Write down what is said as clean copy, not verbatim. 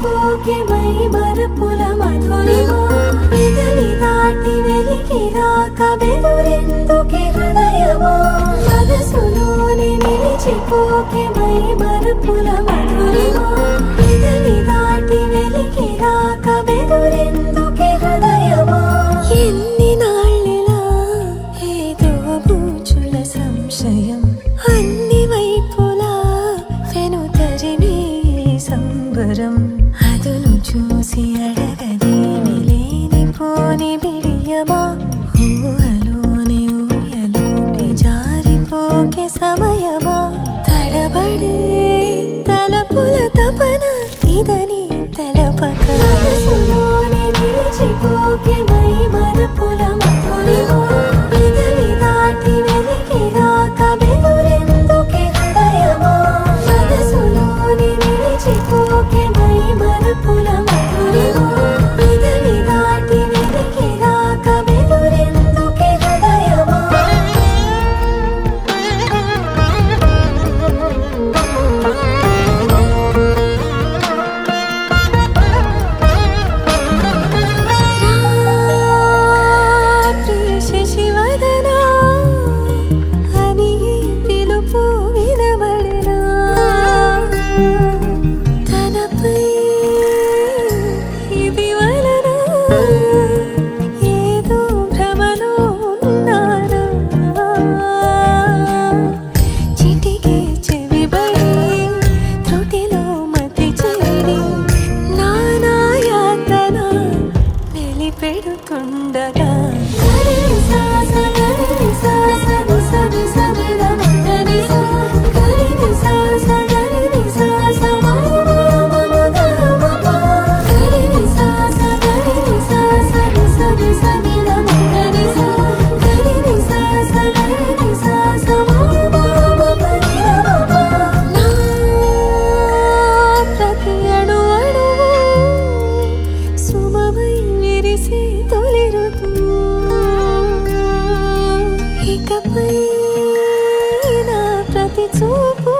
నిలిచిపోకే my మరపుల Madhurima పెదవి దాటి వెలికి రాక బెదురెందుకే హృదయమా మనసులోని నిలిచిపోకే మై మరపుల మధురిమా పెదవి దాటి వెలికి రాక బెదురెందుకే హృదయమా ఎన్ని నాళ్ళిలా ఏదో బూచుల సంశయం అన్ని వైపులా వెనుతరిమే సంబరం అదును చూసి అడగదేమి లేనిపోని బిడియమా ఊహలోని ఊయలోకి జారిపోకే సమయమా తడబడే తలపుల తపన ఇదని తెలపక మనసులోని నిలిచిపోకే మై మరపుల మధురిమా పెదవి దాటి వెలికి రాక బెదురెందుకే హృదయమా మనసులోని నిలిచిపోకే మై మరపుల మధురిమా పెదవి దాటి వెలికి రాక బెదురెందుకే హృదయమా శశివదనా అని పిలుపు వినబడనా తనపై ఇది వలన ఏదో భ్రమలో ఉన్నానా చిటికే చెవిబడి త్రుటిలో మతి చేరి నానా యాతన వెలిపెడుతుండగా ప్రతి అణు అణువు సుమమై విరిసి తొలి ఋతువు ఇకపై నా ప్రతి చూపు